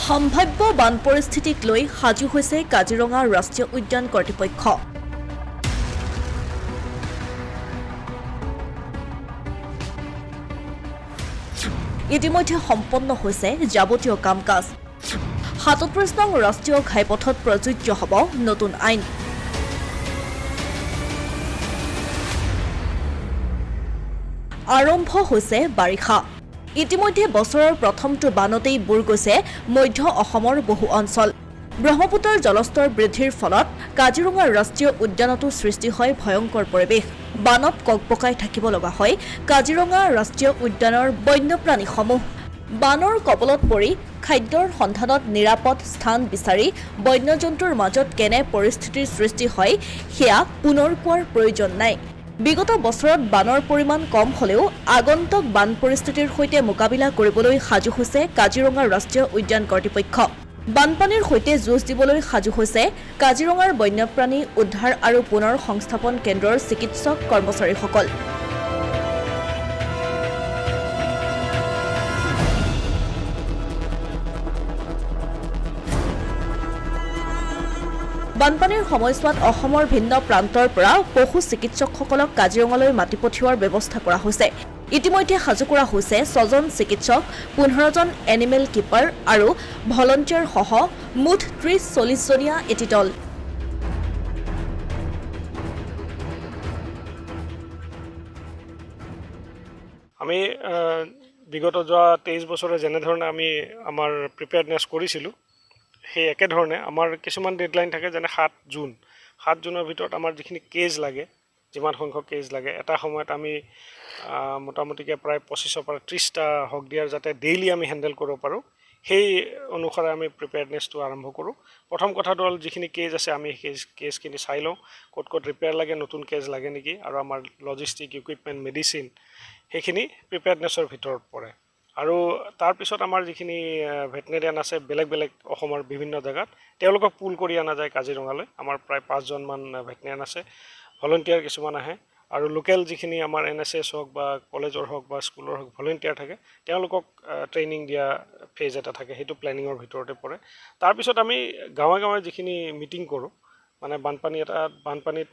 সম্ভাব্য বান পৰিস্থিতিক লৈ সাজু হৈছে কাজিৰঙা ৰাষ্ট্ৰীয় উদ্যান কৰ্তৃপক্ষ। ইতিমধ্যে সম্পন্ন হৈছে যাৱতীয় কাম কাজ। ৩৭ নং ৰাষ্ট্ৰীয় ঘাইপথত প্ৰযোজ্য হ'ব নতুন আইন। আৰম্ভ হৈছে বাৰিষা। ইতিমধ্যে বছৰৰ প্ৰথমটো বানতেই বুৰ গৈছে মধ্য অসমৰ বহু অঞ্চল। ব্ৰহ্মপুত্ৰৰ জলস্তৰ বৃদ্ধিৰ ফলত কাজিৰঙা ৰাষ্ট্ৰীয় উদ্যানতো সৃষ্টি হয় ভয়ংকৰ পৰিৱেশ। বানত ককবকাই থাকিব লগা হয় কাজিৰঙা ৰাষ্ট্ৰীয় উদ্যানৰ বন্যপ্ৰাণীসমূহ। বানৰ কবলত পৰি খাদ্যৰ সন্ধানত নিৰাপদ স্থান বিচাৰি বন্যজন্তুৰ মাজত কেনে পৰিস্থিতিৰ সৃষ্টি হয় সেয়া পুনৰ কোৱাৰ প্ৰয়োজন নাই। বিগত বছৰত বানৰ পৰিমাণ কম হ'লেও আগন্তুক বান পৰিস্থিতিৰ সৈতে মোকাবিলা কৰিবলৈ সাজু হৈছে কাজিৰঙা ৰাষ্ট্ৰীয় উদ্যান কৰ্তৃপক্ষ। বানপানীৰ সৈতে যুঁজ দিবলৈ সাজু হৈছে কাজিৰঙাৰ বন্যপ্ৰাণী উদ্ধাৰ আৰু পুনৰ সংস্থাপন কেন্দ্ৰৰ চিকিৎসক কৰ্মচাৰীসকল। বানপানীৰ সময়ছোৱাত অসমৰ ভিন্ন প্ৰান্তৰ পৰা পশু চিকিৎসকসকলক কাজিৰঙালৈ মাতি পঠিওৱাৰ ব্যৱস্থা কৰা হৈছে। ইতিমধ্যে সাজু কৰা হৈছে ৬জন চিকিৎসক, ১৫জন এনিমেল কিপাৰ আৰু ভলণ্টিয়াৰ সহ মুঠ ৩০-৪০ জনীয়া এটি দল। আমি বিগত যোৱা ২৩ বছৰে যেনেধৰণে আমি আমাৰ প্ৰিপেয়াৰনেছ কৰিছিলোঁ সেই একেধৰণে আমাৰ কিছুমান ডেডলাইন থাকে, যেনে ৭ জুনৰ ভিতৰত আমাৰ যিখিনি কেজ লাগে, যিমান সংখ্যক কেজ লাগে, এটা সময়ত আমি মোটামুটিকৈ প্ৰায় ২৫ৰ পৰা ৩০টা হক দিয়াৰ যাতে ডেইলি আমি হেণ্ডেল কৰিব পাৰোঁ, সেই অনুসাৰে আমি প্ৰিপেয়াৰনেছটো আৰম্ভ কৰোঁ। প্ৰথম কথাটো হ'ল যিখিনি কেজ আছে আমি সেই কেজখিনি চাই লওঁ, ক'ত ক'ত ৰিপেয়াৰ লাগে, নতুন কেজ লাগে নেকি, আৰু আমাৰ লজিষ্টিক ইকুইপমেণ্ট, মেডিচিন সেইখিনি প্ৰিপেয়াৰনেছৰ ভিতৰত পৰে। আৰু তাৰপিছত আমাৰ যিখিনি ভেটেনেৰিয়ান আছে বেলেগ বেলেগ অসমৰ বিভিন্ন জেগাত, তেওঁলোকক পুল কৰি অনা যায় কাজিৰঙালৈ। আমাৰ প্ৰায় ৫জনমান ভেটেনেৰিয়ান আছে, ভলণ্টিয়াৰ কিছুমান আহে, আৰু লোকেল যিখিনি আমাৰ NSS হওক বা কলেজৰ হওক বা স্কুলৰ হওক ভলণ্টিয়াৰ থাকে, তেওঁলোকক ট্ৰেইনিং দিয়া ফেজ এটা থাকে, সেইটো প্লেনিঙৰ ভিতৰতে পৰে। তাৰপিছত আমি গাঁৱে গাঁৱে যিখিনি মিটিং কৰোঁ, মানে বানপানীত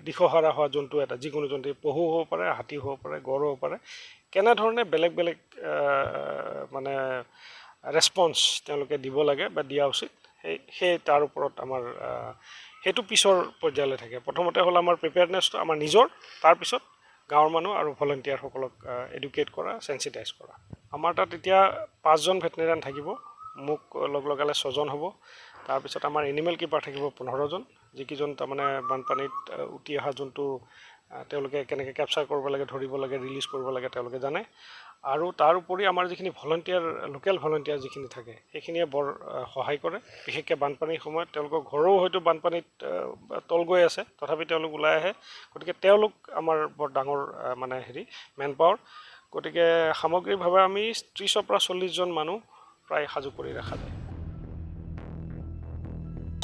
দিশহাৰা হোৱা জন্তু এটা, যিকোনো জন্তু, পহু হ'ব পাৰে, হাতী হ'ব পাৰে, গড় হ'ব পাৰে, কেনেধৰণে বেলেগ বেলেগ মানে ৰেছপন্স তেওঁলোকে দিব লাগে বা দিয়া উচিত, সেই তাৰ ওপৰত আমাৰ সেইটো পিছৰ পৰ্যায়লৈ থাকে। প্ৰথমতে হ'ল আমাৰ প্ৰিপেয়াৰনেছটো আমাৰ নিজৰ, তাৰপিছত গাঁৱৰ মানুহ আৰু ভলণ্টিয়াৰসকলক এডুকেট কৰা, চেঞ্চিটাইজ কৰা। আমাৰ তাত এতিয়া ৫জন ভেটেনেৰিয়ান থাকিব, মোক লগালে ৬জন হ'ব। তাৰপিছত আমাৰ এনিমেল কিপাৰ থাকিব ১৫জন, যিকেইজন তাৰমানে বানপানীত উটি অহা জন্তু তেওঁলোকে কেনেকৈ কেপচাৰ কৰিব লাগে, ধৰিব লাগে, ৰিলিজ কৰিব লাগে তেওঁলোকে জানে। আৰু তাৰ উপৰি আমাৰ যিখিনি ভলণ্টিয়াৰ, লোকেল ভলণ্টিয়াৰ যিখিনি থাকে, সেইখিনিয়ে বৰ সহায় কৰে। বিশেষকৈ বানপানীৰ সময়ত তেওঁলোকৰ ঘৰো হয়তো বানপানীত তল গৈ আছে, তথাপি তেওঁলোক ওলাই আহে। গতিকে তেওঁলোক আমাৰ বৰ ডাঙৰ মানে মেন পাৱাৰ। গতিকে সামগ্ৰিকভাৱে আমি ৩০ৰ পৰা ৪০জন মানুহ প্ৰায় সাজু কৰি ৰখা যায়।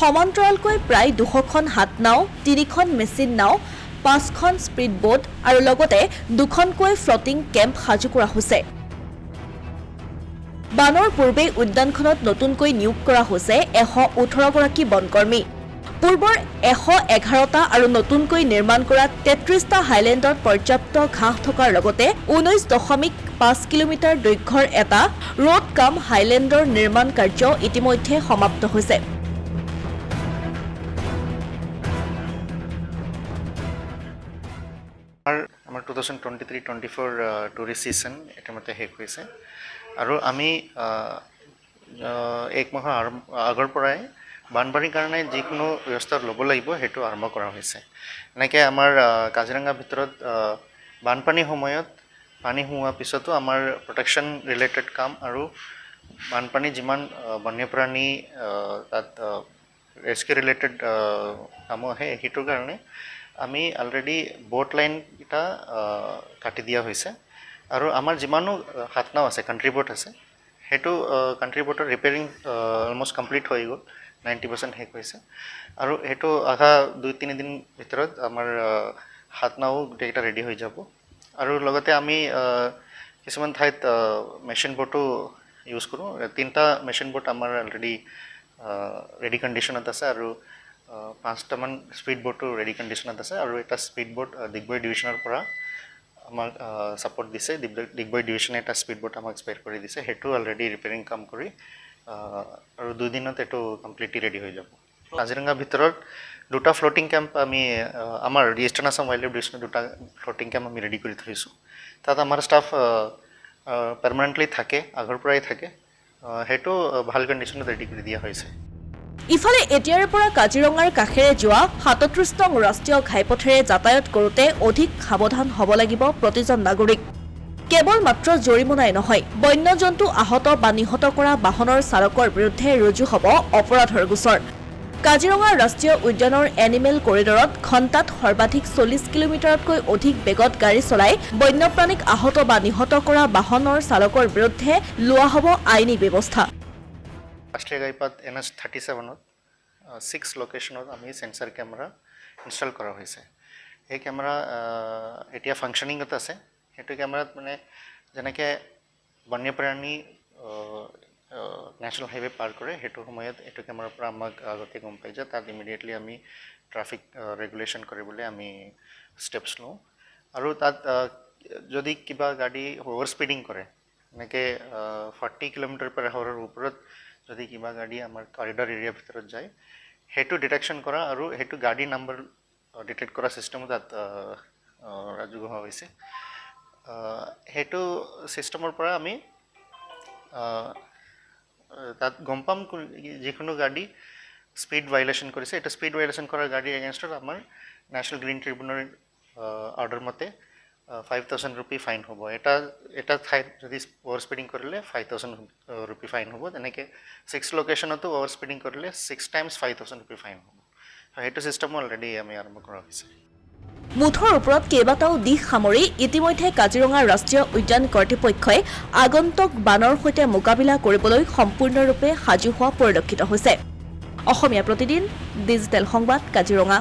সমান্তৰালকৈ প্ৰায় ২০০খন হাত নাও, ৩খন মেচিন নাও, ৫খন স্পীড বোট আৰু লগতে ২খনকৈ ফ্লটিং কেম্প সাজু কৰা হৈছে। বানৰ পূৰ্বে উদ্যানখনত নতুনকৈ নিয়োগ কৰা হৈছে ১১৮গৰাকী বনকৰ্মী। পূৰ্বৰ ১১১টা আৰু নতুনকৈ নিৰ্মাণ কৰা ৩৩টা হাইলেণ্ডত পৰ্যাপ্ত ঘাঁহ থকাৰ লগতে ১৯.৫ কিলোমিটাৰ দৈৰ্ঘ্যৰ এটা ৰোড কাম হাইলেণ্ডৰ নিৰ্মাণ কাৰ্য ইতিমধ্যে সমাপ্ত হৈছে। আমাৰ 2023-24 টুৰিষ্ট ছিজন ইতিমধ্যে শেষ হৈছে, আৰু আমি ১ মাহৰ আগৰ পৰাই বানপানীৰ কাৰণে যিকোনো ব্যৱস্থা ল'ব লাগিব সেইটো আৰম্ভ কৰা হৈছে। এনেকৈ আমাৰ কাজিৰঙাৰ ভিতৰত বানপানীৰ সময়ত পানী সোমোৱাৰ পিছতো আমাৰ প্ৰটেকশ্যন ৰিলেটেড কাম আৰু বানপানী যিমান বন্যপ্ৰাণী তাত ৰেস্কিউ ৰিলেটেড কামো আহে, সেইটোৰ কাৰণে আমি অলৰেডি বোট লাইনকেইটা কাটি দিয়া হৈছে। আৰু আমাৰ যিমানো হাত নাও আছে, কাণ্ট্ৰি বোট আছে, সেইটো কাণ্ট্ৰি বোটৰ ৰিপেয়াৰিং অলমষ্ট কমপ্লিট হৈ গ'ল, 90% শেষ হৈছে। আৰু সেইটো অহা ২-৩ দিন ভিতৰত আমাৰ হাত নাও গোটেইকেইটা ৰেডি হৈ যাব। আৰু লগতে আমি কিছুমান ঠাইত মেচিন বোটো ইউজ কৰোঁ 3টা মেচিন বোট আমাৰ অলৰেডি ৰেডি কণ্ডিশ্যনত আছে আৰু 5টামান স্পীড বোটো ৰেডি কণ্ডিশ্যনত আছে আৰু এটা স্পীড বোট ডিগবৈ ডিভিশ্যনৰ পৰা আমাক ছাপৰ্ট দিছে ডিগবৈ ডিভিশ্যনে এটা স্পীড বোট আমাক স্পেয়াৰ কৰি দিছে সেইটো অলৰেডি ৰিপেয়াৰিং কাম কৰি আৰু 2 দিনত এইটো কমপ্লিটলি ৰেডি হৈ যাব কাজিৰঙাৰ ভিতৰত 2টা ফ্লোটিং কেম্প আমি আমাৰ ইষ্টাৰ্ণ আছাম ৱাইল্ড লাইফ ডিভিশ্যনৰ 2টা ফ্লোটিং কেম্প আমি ৰেডি কৰি থৈছোঁ তাত আমাৰ ষ্টাফ পাৰ্মানেণ্টলি থাকে আগৰ পৰাই থাকে সেইটো ভাল কণ্ডিশ্যনত ৰেডি কৰি দিয়া হৈছে ইফালে এতিয়াৰে পৰা কাজিৰঙাৰ কাষেৰে যোৱা ৩৭ নং ৰাষ্ট্ৰীয় ঘাইপথেৰে যাতায়াত কৰোঁতে অধিক সাৱধান হ'ব লাগিব প্ৰতিজন নাগৰিক কেৱল মাত্ৰ জৰিমনাই নহয় বন্যজন্তু আহত বা নিহত কৰা বাহনৰ চালকৰ বিৰুদ্ধে ৰুজু হ'ব অপৰাধৰ গোচৰ কাজিৰঙা ৰাষ্ট্ৰীয় উদ্যানৰ এনিমেল কৰিডৰত ঘণ্টাত সৰ্বাধিক 40 কিলোমিটাৰতকৈ অধিক বেগত গাড়ী চলাই বন্যপ্ৰাণীক আহত বা নিহত কৰা বাহনৰ চালকৰ বিৰুদ্ধে লোৱা হ'ব আইনী ব্যৱস্থা ৰাষ্ট্ৰীয় ঘাইপথ NH 37ত 6 লোকেশ্যনত আমি সেন্সৰ কেমেৰা ইনষ্টল কৰা হৈছে এই কেমেৰা এতিয়া ফাংচনিঙত আছে সেইটো কেমেৰাত মানে যেনেকৈ বন্যপ্ৰাণী নেশ্যনেল হাইৱে পাৰ কৰে সেইটো সময়ত এইটো কেমেৰাৰ পৰা আমাক আগতে গম পাই যায় তাত ইমিডিয়েটলি আমি ট্ৰাফিক ৰেগুলেশ্যন কৰিবলৈ আমি ষ্টেপছ লওঁ আৰু তাত যদি কিবা গাড়ী অভাৰ স্পীডিং কৰে এনেকৈ 40 কিলোমিটাৰ/আৱাৰৰ ওপৰত যদি কিবা গাড়ী আমাৰ কৰিডৰ এৰিয়াৰ ভিতৰত যায় সেইটো ডিটেকশ্যন কৰা আৰু সেইটো গাড়ী নাম্বাৰ ডিটেক্ট কৰা ছিষ্টেমো তাত ৰাজহুৱা হৈছে সেইটো ছিষ্টেমৰ পৰা আমি তাত গম পাম যিকোনো গাড়ী স্পীড ভাইলেশ্যন কৰিছে এটা স্পীড ভাইলেশ্যন কৰা গাড়ী এগেইনষ্টত আমাৰ নেশ্যনেল গ্ৰীণ ট্ৰিবিউনেলৰ অৰ্ডাৰ মতে 5,000 rupee ফাইন হ'ব এটা ঠাইত যদি অভাৰ স্পীডিং কৰিলে 5,000 rupee ফাইন হ'ব তেনেকৈ 6 লোকেশ্যনতো অভাৰ স্পীডিং কৰিলে 6 times 5,000 rupee ফাইন হ'ব সেইটো ছিষ্টেমো অলৰেডি আমি আৰম্ভ কৰা হৈছে মুঠৰ ওপৰত কেইবাটাও দিশ সামৰি ইতিমধ্যে কাজিৰঙা ৰাষ্ট্ৰীয় উদ্যান কৰ্তৃপক্ষই আগন্তুক বানৰ সৈতে মোকাবিলা কৰিবলৈ সম্পূৰ্ণৰূপে সাজু হোৱা পৰিলক্ষিত হৈছে অসমীয়া প্ৰতিদিন ডিজিটেল সংবাদ কাজিৰঙা